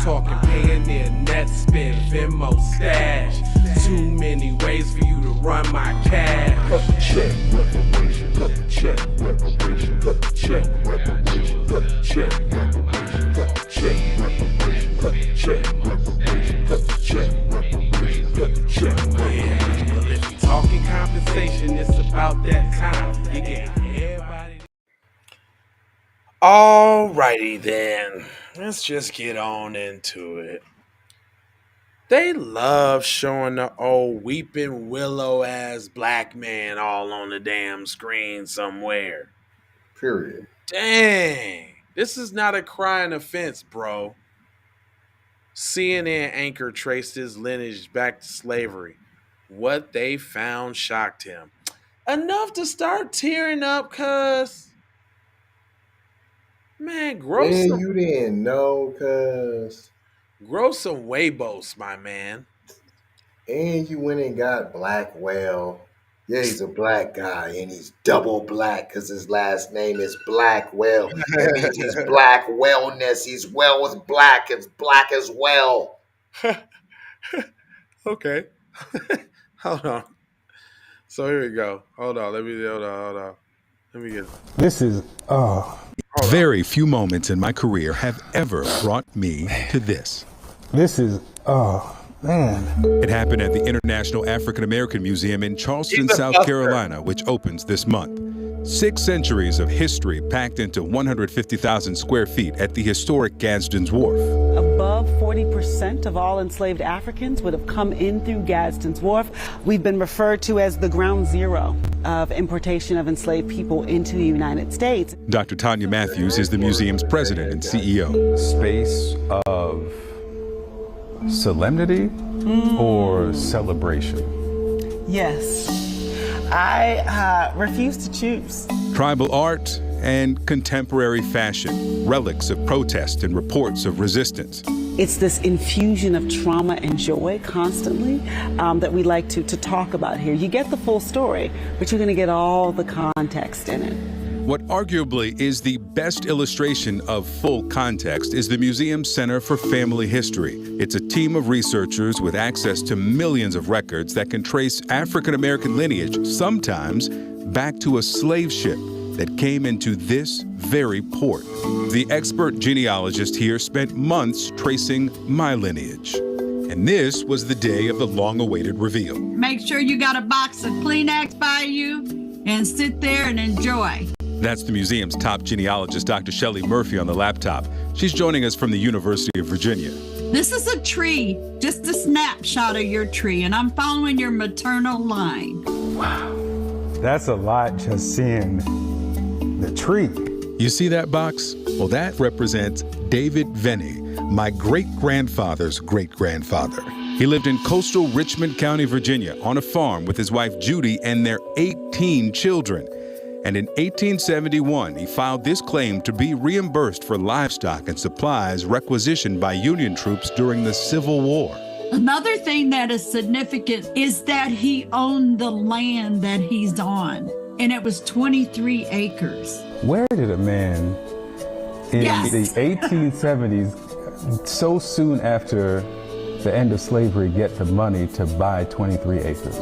talking Payoneer, net spin, Venmo, stash. Too many ways for you to run my cash. Check reparations, check reparations, check reparations, check reparations, check reparations, check reparations, check reparations, check reparations. Well, if you talking compensation, it's about that time. You get everybody. Alrighty then, let's just get on into it. They love showing the old weeping willow ass black man all on the damn screen somewhere. Period. Dang, this is not a crying offense, bro. CNN anchor traced his lineage back to slavery. What they found shocked him. Enough to start tearing up, cuz. Man, grow Man, some, you didn't know, cuz. grow some Weibos, my man. And you went and got Blackwell. Yeah, he's a black guy, and he's double black because his last name is Blackwell. That means he's black wellness. He's well with black. It's black as well. Okay. Hold on. So here we go. Hold on. Let me get it. This is Very few moments in my career have ever brought me to this. this is man. It happened at the International African American Museum in Charleston, He's a South buster. Carolina, which opens this month. 6 centuries of history packed into 150,000 square feet at the historic Gadsden's Wharf. Above 40% of all enslaved Africans would have come in through Gadsden's Wharf. We've been referred to as the ground zero of importation of enslaved people into the United States. Dr. Tanya Matthews is the museum's president and CEO. Space of solemnity or celebration? Yes, I refuse to choose. Tribal art and contemporary fashion, relics of protest and reports of resistance. It's this infusion of trauma and joy constantly that we like to talk about here. You get the full story, but you're going to get all the context in it. What arguably is the best illustration of full context is the Museum's Center for Family History. It's a team of researchers with access to millions of records that can trace African American lineage, sometimes back to a slave ship that came into this very port. The expert genealogist here spent months tracing my lineage. And this was the day of the long-awaited reveal. Make sure you got a box of Kleenex by you and sit there and enjoy. That's the museum's top genealogist, Dr. Shelley Murphy, on the laptop. She's joining us from the University of Virginia. This is a tree, just a snapshot of your tree, and I'm following your maternal line. That's a lot just seeing the tree. You see that box? Well, that represents David Venny, my great-grandfather's great-grandfather. He lived in coastal Richmond County, Virginia, on a farm with his wife Judy and their 18 children. And in 1871, he filed this claim to be reimbursed for livestock and supplies requisitioned by Union troops during the Civil War. Another thing that is significant is that he owned the land that he's on, and it was 23 acres. Where did a man in Yes. the 1870s, so soon after the end of slavery, get the money to buy 23 acres?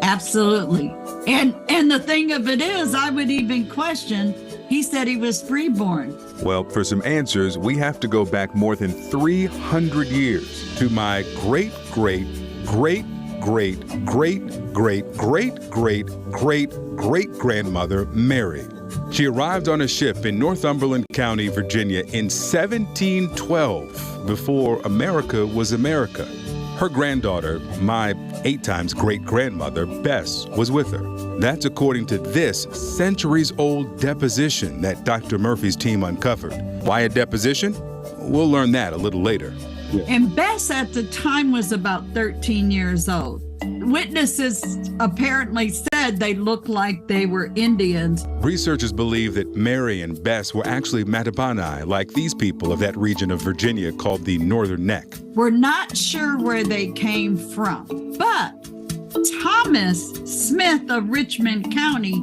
Absolutely. And the thing of it is, I would even question, he said he was freeborn. Well, for some answers, we have to go back more than 300 years to my great-great-great-great-great-great-great-great-grandmother, Mary. She arrived on a ship in Northumberland County, Virginia in 1712, before America was America. Her granddaughter, my 8 times great-grandmother, Bess, was with her. That's according to this centuries-old deposition that Dr. Murphy's team uncovered. Why a deposition? We'll learn that a little later. And Bess at the time was about 13 years old. Witnesses apparently said they looked like they were Indians. Researchers believe that Mary and Bess were actually Matabani, like these people of that region of Virginia called the Northern Neck. We're not sure where they came from, but Thomas Smith of Richmond County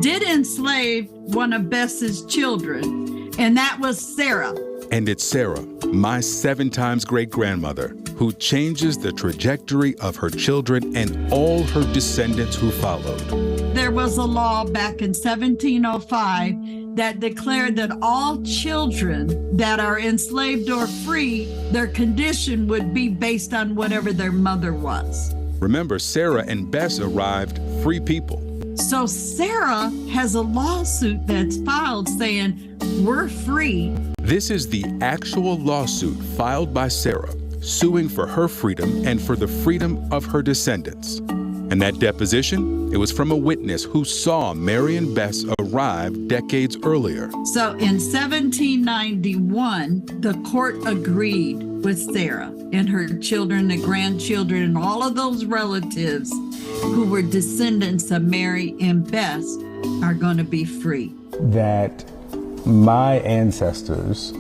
did enslave one of Bess's children, and that was Sarah. And it's Sarah, my 7 times great-grandmother, who changes the trajectory of her children and all her descendants who followed. There was a law back in 1705 that declared that all children that are enslaved or free, their condition would be based on whatever their mother was. Remember, Sarah and Bess arrived free people. So Sarah has a lawsuit that's filed saying, we're free. This is the actual lawsuit filed by Sarah, suing for her freedom and for the freedom of her descendants. And that deposition, it was from a witness who saw Mary and Bess arrive decades earlier. So in 1791, the court agreed with Sarah and her children, the grandchildren, and all of those relatives who were descendants of Mary and Bess are going to be free. That my ancestors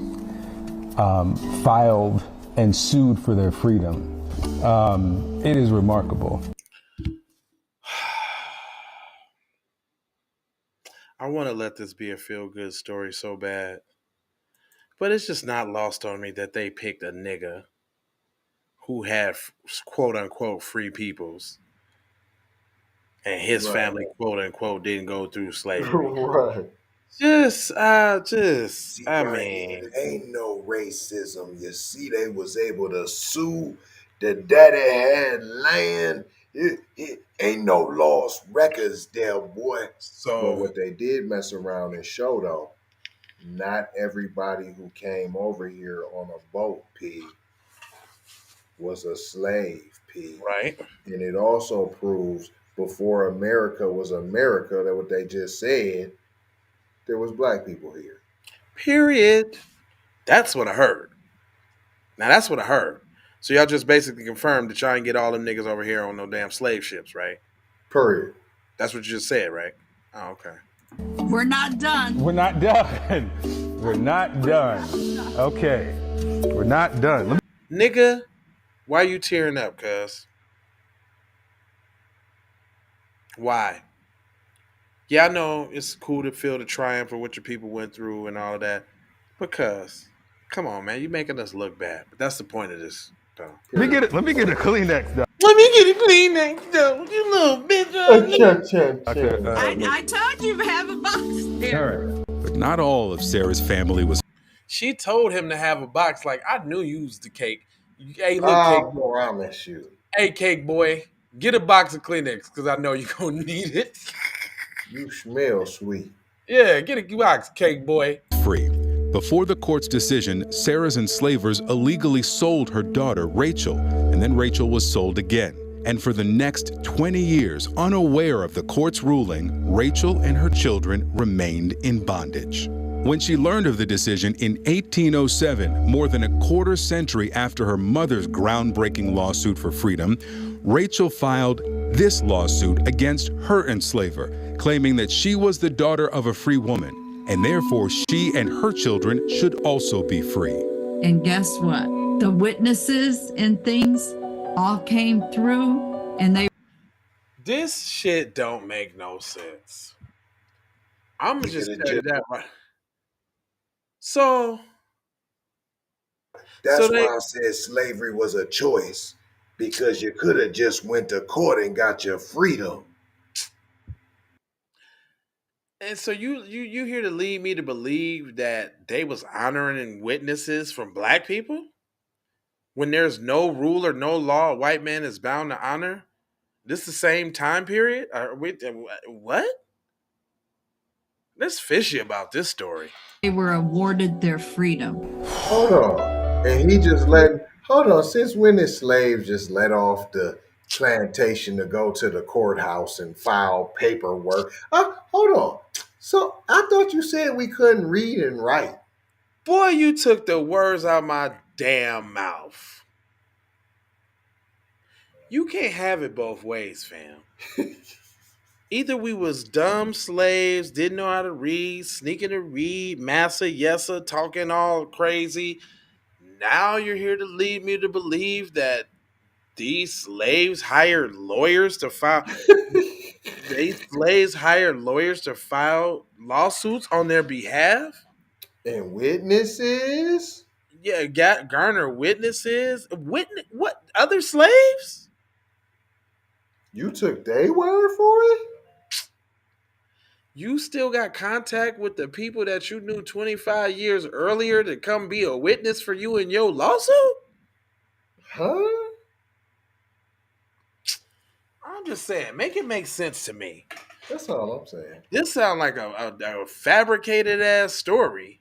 filed and sued for their freedom. It is remarkable. I want to let this be a feel-good story so bad. But it's just not lost on me that they picked a nigga who had quote-unquote free peoples. And his family, quote-unquote, didn't go through slavery. Right. Ain't no racism. You see, they was able to sue. The daddy had land. It ain't no lost records there, boy. So but what they did mess around and show, though, not everybody who came over here on a boat, P, was a slave, P. right. And it also proves before America was America, that what they just said, there was black people here. Period. That's what I heard. Now that's what I heard. So y'all just basically confirmed that y'all ain't get all them niggas over here on no damn slave ships, right? Period. That's what you just said, right? Oh, okay. We're not done. We're not done. We're not done. Okay. We're not done. Nigga, why you tearing up, cuz? Why? Yeah, I know it's cool to feel the triumph of what your people went through and all of that. Because, come on, man, you making us look bad. But that's the point of this, though. Let me get a Kleenex, though. Let me get a Kleenex, though. You little bitch. I told you to have a box there. But not all of Sarah's family was. She told him to have a box. Like, I knew you was the cake. Hey, look, I cake boy. promise you. Hey, cake boy. Get a box of Kleenex because I know you're going to need it. You smell sweet. Yeah, get a box, cake boy. Free. Before the court's decision, Sarah's enslavers illegally sold her daughter, Rachel, and then Rachel was sold again. And for the next 20 years, unaware of the court's ruling, Rachel and her children remained in bondage. When she learned of the decision in 1807, more than a quarter century after her mother's groundbreaking lawsuit for freedom, Rachel filed this lawsuit against her enslaver, claiming that she was the daughter of a free woman, and therefore she and her children should also be free. And guess what? The witnesses and things all came through, and they... This shit don't make no sense. I'm going to just tell you that right. So... That's why I said slavery was a choice. Because you could have just went to court and got your freedom. And so you here to lead me to believe that they was honoring witnesses from black people? When there's no rule or no law a white man is bound to honor? This the same time period? What? That's fishy about this story. They were awarded their freedom. Hold on. And he just hold on, since when did slaves just let off the plantation to go to the courthouse and file paperwork? Hold on. So I thought you said we couldn't read and write. Boy, you took the words out of my damn mouth. You can't have it both ways, fam. Either we was dumb slaves, didn't know how to read, sneaking to read, massa, yessa, talking all crazy. Now you're here to lead me to believe that these slaves hired lawyers to file. These slaves hired lawyers to file lawsuits on their behalf. And witnesses? Yeah, garner witnesses. Witness what? Other slaves? You took their word for it? You still got contact with the people that you knew 25 years earlier to come be a witness for you in your lawsuit? Huh? I'm just saying, make it make sense to me. That's all I'm saying. This sounds like a fabricated ass story.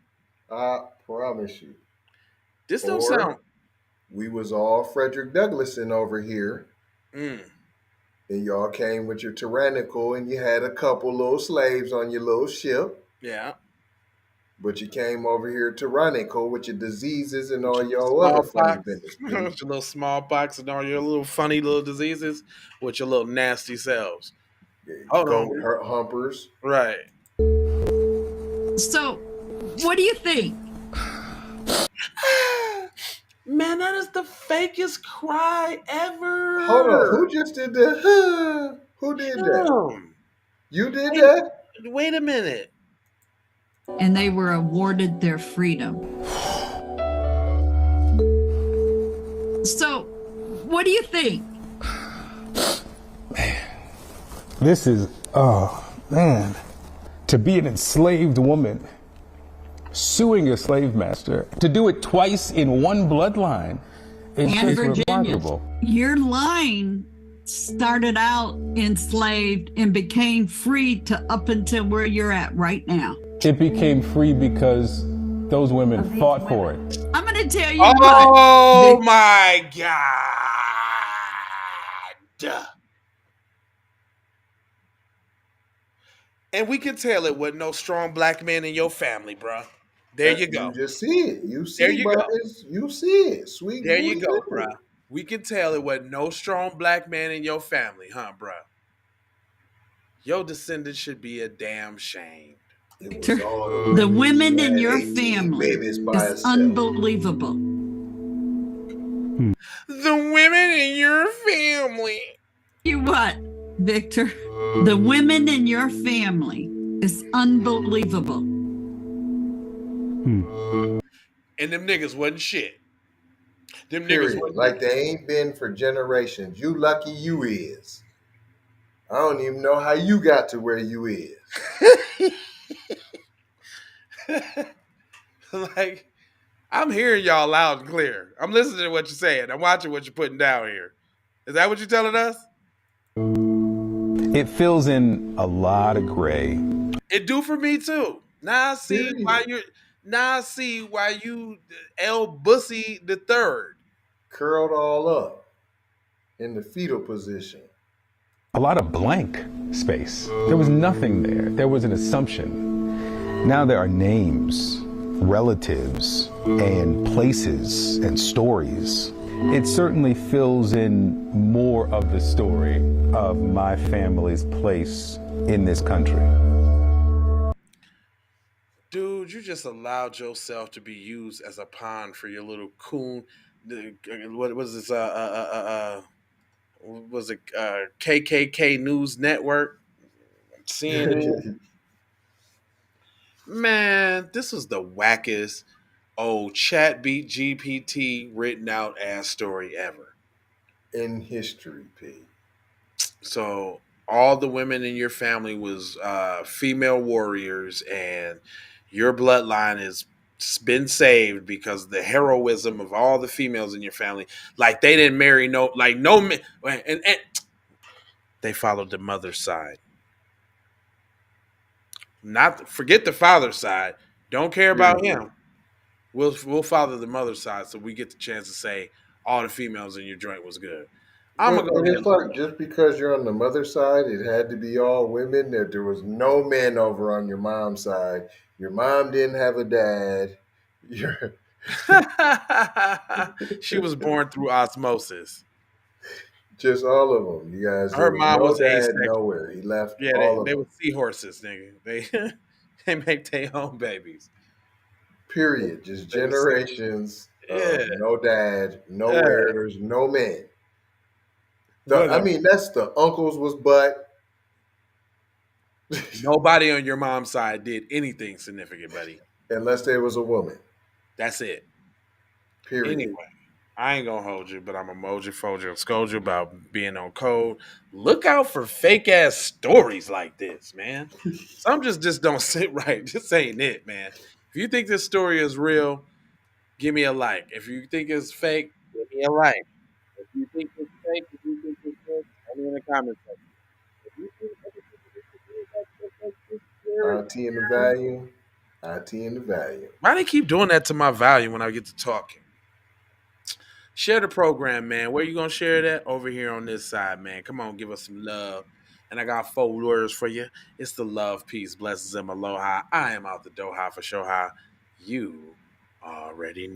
I promise you. This don't Or sound. we was all Frederick Douglasson over here, Mm, and y'all came with your tyrannical, and you had a couple little slaves on your little ship. yeah. But you came over here tyrannical with your diseases and With all your little your other funny smallpox, business, with Pete. your little smallpox and all your little funny little diseases with your little nasty selves. Yeah, Hold goat on. humpers. Right. So, what do you think? Man, that is the fakest cry ever. Hold on, who just did that? Who did that? Him. You did Wait, that? wait a minute. And they were awarded their freedom. So, what do you think? This is, oh man, to be an enslaved woman suing your slave master, to do it twice in one bloodline, it's And just Virginia, remarkable. your line started out enslaved and became free to up until where you're at right now. It became free because those women fought for it. I'm going to tell you Oh what. my God. And we can tell it with no strong black man in your family, bruh. There you go. You just see it. You There see, you go. brothers. You see it. Sweet There booty you go, nipple. bruh. We can tell it with no strong black man in your family, huh, bruh? Your descendants should be a damn shame. It was all The women in had your 18 family babies by is herself. unbelievable. The women in your family. You what, Victor? The women in your family is unbelievable. And them niggas wasn't shit. Them niggas Period. wasn't Like they ain't been for generations. You lucky you is. I don't even know how you got to where you is. like, I'm hearing y'all loud and clear. I'm listening to what you're saying. I'm watching what you're putting down here. Is that what you're telling us? It fills in a lot of gray. It do for me too. Now I see Period. why you're. Now I see why you El Bussy the third. Curled all up in the fetal position. A lot of blank space. There was nothing there. There was an assumption. Now there are names, relatives, and places and stories. It certainly fills in more of the story of my family's place in this country. Dude, you just allowed yourself to be used as a pawn for your little coon. What was this? Was it KKK News Network? CNN. Man, this was the wackest old chat beat GPT written out ass story ever. In history, P. So all the women in your family was female warriors, and your bloodline has been saved because of the heroism of all the females in your family. Like they didn't marry no men, and they followed the mother's side. Not forget the father's side. Don't care about him. We'll follow the mother's side, so we get the chance to say all the females in your joint was good. I'm gonna go And ahead. it's like just because you're on the mother's side, it had to be all women. There was no men over on your mom's side. Your mom didn't have a dad. You're She was born through osmosis. just all of them. You guys, Her there was mom no was dad asexual. nowhere. He left Yeah, all of they them. were seahorses, nigga. They make their own babies. Period. Just They were se- generations Yeah. of no dad, Yeah. nowhere. There's no man. I Whatever. mean, that's the uncles was butt. Nobody on your mom's side did anything significant, buddy. Unless there was a woman. That's it. Period. Anyway, I ain't gonna hold you, but I'm emoji, fold you, and scold you about being on code. Look out for fake ass stories like this, man. Some just don't sit right. This ain't it, man. If you think this story is real, give me a like. If you think it's fake, give me a like. If you think it's fake, if you think it's fake, tell me in the comments section. If you think everything is fake, IT in the value. IT in the value. why they keep doing that to my value when I get to talking? Share the program, man. Where you gonna share that? Over here on this side, man. Come on, give us some love. And I got 4 words for you. It's the love, peace, blessings, and aloha. I am out the Doha for Shoha. You already know.